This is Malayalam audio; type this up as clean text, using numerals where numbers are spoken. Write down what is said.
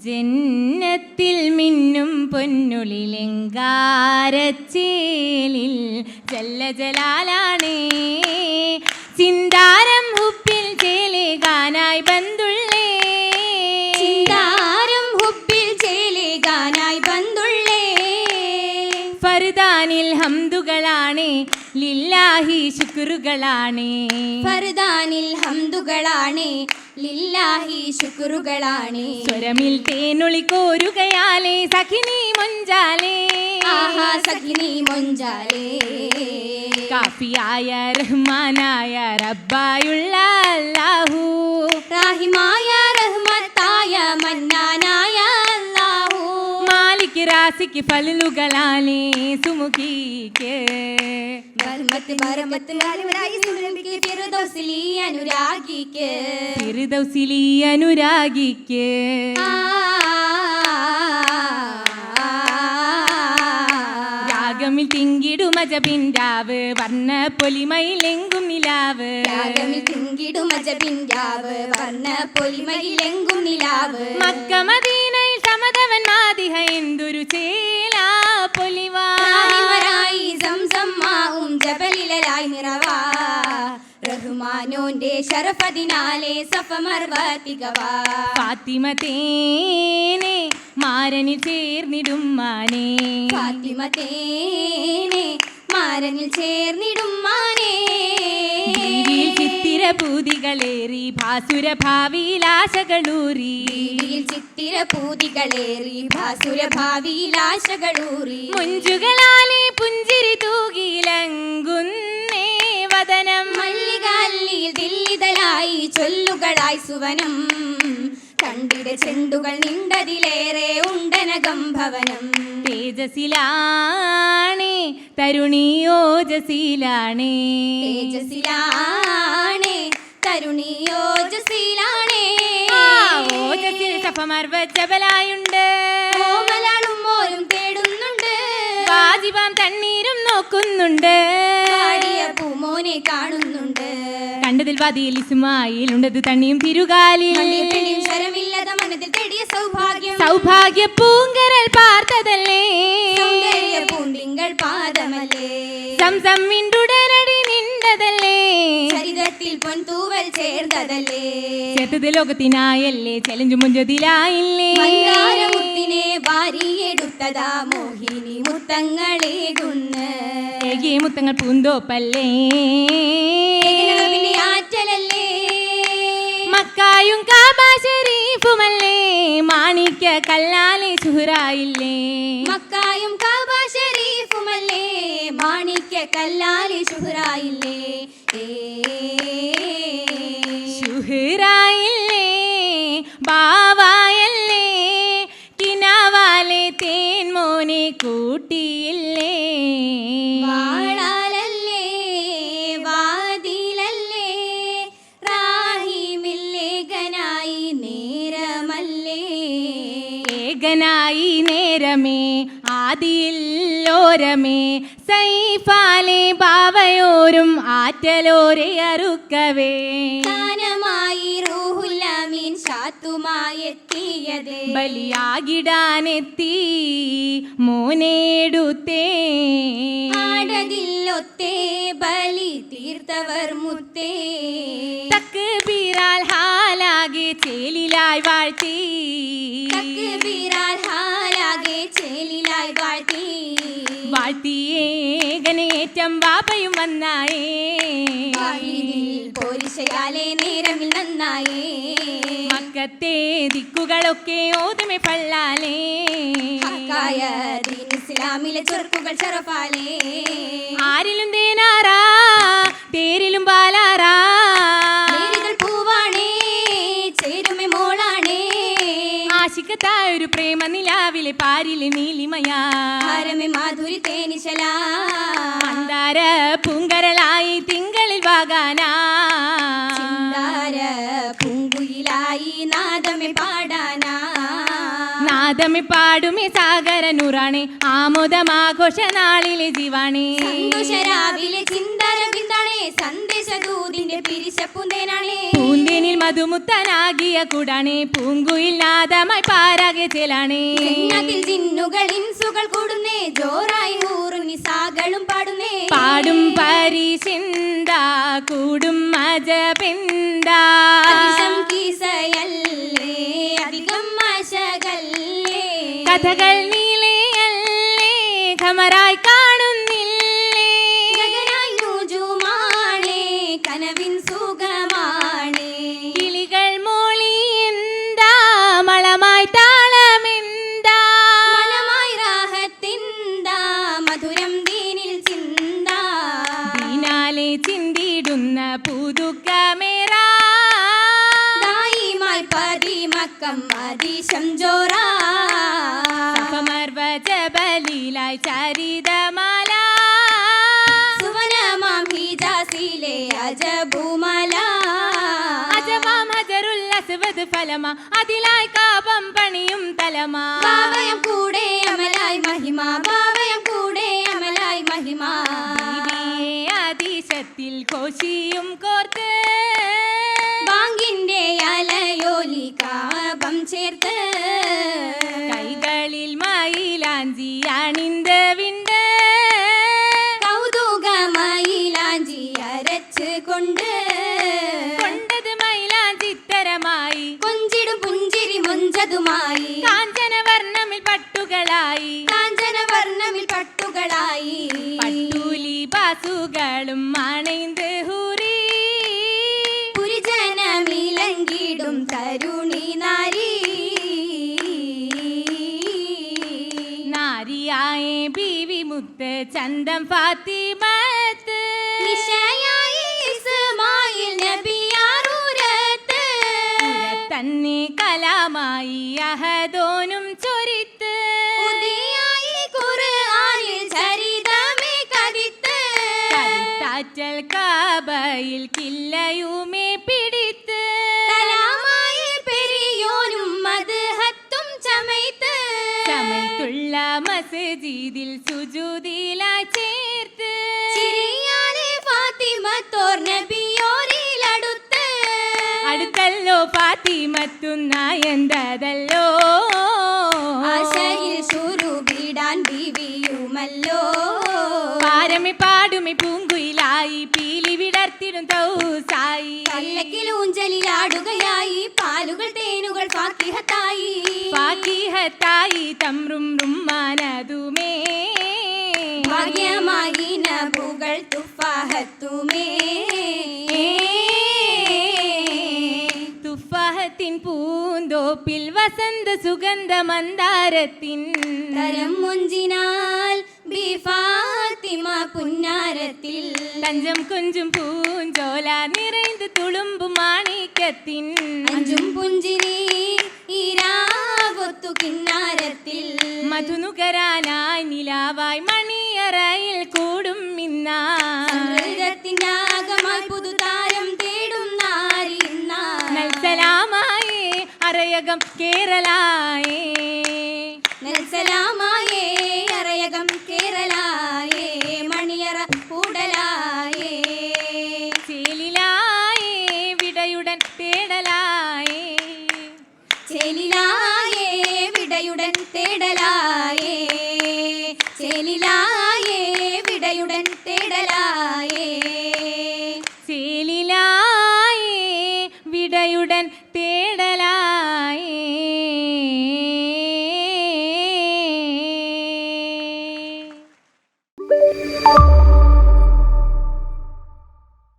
ജന്നത്തിൽ മിന്നും പൊന്നുളിലെങ്കാരച്ചേലിൽ ജല്ല ജലാലാണേ ചിന്താരം ഹുപ്പിൽ ചേലേകാനായി ബന്തുള്ളേ ചിന്താരം ഹുപ്പിൽ ചേലേകാനായി ബന്തുള്ളേ ഫർദാനിൽ ഹംദുകളാണേ ലില്ലാഹി ശുക്റുകളാണേ ഫർദാനിൽ ഹംദുകളാണേ ലില്ലാഹി ശുക്റുകളാണേ സ്വരമിൽ തേനൊളി കോരുകയാലേ സഖിനി മൊഞ്ചാലേ ആഹാ സഖിനി മൊഞ്ചാലേ കാഫിയായ റഹ്മാനായ റബ്ബായുള്ള അല്ലാഹു റാഹിമായ റഹ്മത്തായ മന്നാനായ അല്ലാഹു മാലിക് റാസിക് ഫലുകളാലേ സുമുഖിക്ക് ബർമത്ത് ബർമത്ത് അലിവരായി സുരഭിക്ക് ഫിർദൗസിലി അനുരാഗിക്ക് ഫിർദൗസിലി അനുരാഗിക്ക് രാഗമിൽ തിങ്കിടും അജബിൻരാവ് വർണ്ണ പൊലിമയിലെങ്കും നിലാവ് രാഗമിൽ തിങ്കിടും അജബിൻരാവ് വർണ്ണ പൊലിമയിലെങ്കും നിലാവ് മക്ക മദീനയിൽ സമതവൻ മാദിഹ എന്തൊരു ചേലാ പൊലിവാ ായി സംസം മാവും ജബലിലായി നിറവാ റഹ്മാനോന്റെ ശരഫതിനാലെ സഫമർവതികവാ ഫാത്തിമ തേനെ മാരനിൽ ചേർന്നിടും മാനേ ഫാത്തിമ തേനെ മാരനിൽ ചേർന്നിടും മാനേ ജീവിയിൽ ചിത്തിര പൂതികളേറി ഭാസുര ഭാവിയിൽ ആശകളൂറി ജീവിയിൽ ചിത്തിര പൂതികളേറി ഭാസുര ഭാവിയിൽ ആശകളൂറി മുഞ്ചുകളാലെ പുഞ്ചിരി തൂകിലങ്കുന്നേ വദനം മല്ലികാലിൽ ദില്ലിതലായി ചൊല്ലുകളായി സുവനം കണ്ടിട ചെണ്ടുകൾ നിണ്ടതിലേറെ ഉണ്ടനകം ഭവനം തേജസിലാണേ തരുണിയോജസിലാണേ തേജസിലാണേ തരുണിയോജസിലാണേ ഓജസിൽ സഫമർവജബലായുണ്ട് ഓമലാളും മോരും തേടുന്നുണ്ട് വാജിബാം തണ്ണീരും നോക്കുന്നുണ്ട് പാടിയ പൂമോനെ കാണുന്നുണ്ട് കണ്ടതിൽ വാതിയിൽ ഇസ്മായിൽ ഉണ്ടത് തണ്ണിയും തിരുകാലിൽ പെണ്ണിയും ശരമില്ലാത മനത്തിൽ തേടിയ സൗഭാഗ്യം സൗഭാഗ്യ പൂങ്കരൽ പാർത്തതല്ലേ സൗന്ദര്യ പൂന്തിങ്കൾ പാദമല്ലേ സംസം വിണ്ടുടനടി നിണ്ടതല്ലേ ചരിതത്തിൽ പൊൻതൂവൽ ചേർന്നതല്ലേ ചേർത്തത് ലോകത്തിനായല്ലേ ചെലഞ്ചു മുഞ്ചതിലായില്ലേ മന്ദാരമുത്തിനെ വാരിയെടുത്തതാ മോഹിനി മുത്തങ്ങളേകുന്ന് ഏകിയ മുത്തങ്ങൾ പൂന്തോപ്പല്ലേ പിന്നെ ആറ്റലല്ലേ മക്കായും കാബ ശരീഫുമല്ലേ മാണിക്യ കല്ലാലെ സുഹറായില്ലേ മക്കായും കാബ ശരീഫുമല്ലേ മാണിക്യ കല്ലാലി ശുഹറായില്ലേ സുഹറായില്ലേ ബാവായല്ലേ കിനാവാലെ തേൻമോനെ കൂട്ടിയില്ലേ വാളാലല്ലേ വാതിലല്ലേ റാഹിമില്ലേഖനായി നേരമല്ലേ ഏകനായി നേരമേ ആദിയില്ലോരമേ സൈഫാലെ ബാവയോരും ആറ്റലോരെ അറുക്കവേ ഗാനമായി റൂഹുല്ലമീൻ ശാത്തുമായി എത്തിയത് ബലിയാകിടാനെത്തി മോനേടുത്തേ ആടതില്ലൊത്തേ ബലി തീർത്തവർ മുത്തേ തക്ബീറാൽ ഹാലാകെ ചേലിലായി വാഴ്ത്തി തക്ബീറാൽ ഹാലാകെ ചേലിലായി വാഴ്ത്തി വാഴ്ത്തിയേകനേറ്റം വാപ്പയും വന്നായേ വാഹിദിൽ പോരിശയാലെ നേരമിൽ നന്നായേ മക്കത്തെ ദിക്കുകളൊക്കെ ഓതുമെ പള്ളാലേ ഹക്കായ ദീൻ ഇസ്ലാമിലെ ചൊർക്കുകൾ ശറഫാലേ ആരിലും തേനാറാ തേരിലും പാലാറാ നേരികൾ പൂവാണേ ചേരുമെ മോളാണേ ആശിക്കത്തായ ഒരു പ്രേമ നിലാവിലെ പാരിലെ നീലിമയാ ഹരമെ മാധുരി തേനിശലാ മന്ദാര പൂങ്കരളായി തിങ്കളിൽ വാകാനാ ചിന്താര പൂങ്കുയിലായി നാദമെ പാടാനാ നാദമെ പാടുമേ സാഗര നൂറാണേ ആമോദമാഘോഷ നാളിലെ ജീവാണേ സന്തോഷരാവിലെ ചിന്താര ബിന്ദാണേ സന്ദേശദൂതിന്റെ പിരിശപ്പുന്തേനാണേ. പൂന്തേനിൽ മധുമുത്തനാകിയ കൂടാണേ, പൂങ്കുയിൽ നാദമായി പാരാകെ ചേലാണേ. ജന്നത്തിൽ ജിന്നുകൾ ഇൻസുകൾ കൂടുന്നേ, ജോറായി ഹൂറുനിസാകളും പാടുന്നേ. പാടും പരിശിന്താ കൂടും അജബിന്താ, അതിശം കീസയല്ലേ അധികം ആശകല്ലേ. കഥകൾ നീലയല്ലേ ഖമറായി കാണുന്നില്ലേ. ഗഗനായി നൂജുമാണേ കനവിൻ സുഖമാണേ. കിളികൾ മൂളി എന്താ മളമായി താളമെന്താ, മനമായി റാഹത്തിന്താ മധുരം ദീനിൽ ചിന്താ. ദീനാലെ ചിന്തിടുന്ന പുതുക്കമേറാ, ദായിമായി പതിമക്കം അതിശം ജോറാ. സഫമർവ ജബലിലായി ചരിതമാല, സുവനമാം ഹിജാസിലെ അജബുമല. അജവാം ഹജറുൽ അസ്വദ് ഫലമ, അതിലായി കാപം പണിയും തലമ. ഭാവയം കൂടെ അമലായി മഹിമ, ഭാവയം കൂടെ അമലായി മഹിമ. ബീവിയെ അതിശത്തിൽ കോശിയും കോർത്ത്, ബാങ്കിന്റെ അലയോലി കാപം ചേർത്ത്. കൈകളിൽ മയിലാഞ്ചി അണിന്ത് വിണ്ട്, കൗതുകമയിലാഞ്ചി അരച്ച് കൊണ്ട്. കൊണ്ടത് മയിലാഞ്ചിത്തരമായി, കൊഞ്ചിടും പുഞ്ചിരി മൊഞ്ചതുമായി. കാഞ്ചന വർണ്ണമിൽ പട്ടുകളായി, കാഞ്ചന വർണ്ണമിൽ പട്ടുകളായി. പട്ടൂലി ബാസുകളും അണൈന്ത് ഹൂറി, പുരിജനമിലങ്കിടും തരുണി നാരി. നാരിയായേ ബീവി മുത്ത് ചന്തം ഫാത്തിമത്ത്, നിശയായി ഇസ്മായിൽ നബിയാറൂരത്ത്. തന്നെ കലാമായി അഹദോനും ചൊരിത്ത്, ഉദിയായി ഖുർആനിൽ ചരിതമേ കതിത്ത്. കരുത്താറ്റൽ കാബയിൽ കില്ലയുമേ പിടിത്ത്, കലാമായി പെരിയോനും മദ്ഹത്തും ചമയ്ത്ത്. സമയത്തുള്ള മസ്ജിദിൽ സുജൂദിലായി ചേർത്ത്, ചിരിയാലെ ഫാത്തിമത്തോർ നബിയോരിലടുത്ത്. അടുത്തല്ലോ ഫാത്തിമത്തുന്നായന്തതല്ലോ, ആശയിൽ ശുരുവിടാൻ ബീവിയുമല്ലോ. പാരമി പാടുമി പൂങ്കുയിലായി പീലി വിടർത്തിടും തൗസായി. പല്ലക്കിലൂഞ്ചലിലാടുകയായി പാലുകൾ തേനുകൾ ഫാത്തിഹത്തായി. ഫാക്കിഹത്തായി തമ്രും റുമ്മാനതുമേ, ഭാഗ്യമായി നബുകൾ തുഫാഹത്തുമേ. തുഫാഹത്തിൻ പൂന്തോപ്പിൽ വസന്ത സുഗന്ധ മന്ദാരത്തിൻ തരം മുഞ്ചിനാൽ ബി ഫാത്തിമ പുന്നാരത്തിൽ. തഞ്ചം കൊഞ്ചും പൂഞ്ചോല നിറൈந்து തുളുമ്പും മാണിക്കത്തിൻ അഞ്ചും പുഞ്ചിരി ഈരാവൊത്തു കിന്നാരത്തിൽ. മധുനുകരാനായി നിലാവായി മണിയറയിൽ കൂടും ഇന്നാ, ഹൃദയത്തിന്റെ ആകമായി പുതുതാരം തേടും നാരി നൽസലാമായേ അറയകം കേരളായേ, നൽസലാമായേ അറയകം കേരളായേ. മണിയറ കൂടലായേ. ചേലിലായേ വിടയുടൻ തേടലായേ, ചേലിലായേ വിടയുടൻ തേടലായേ. ചേലിലായേ വിടയുടൻ തേടലായേ. ചേലിലായേ വിടയുടൻ തേടലായേ.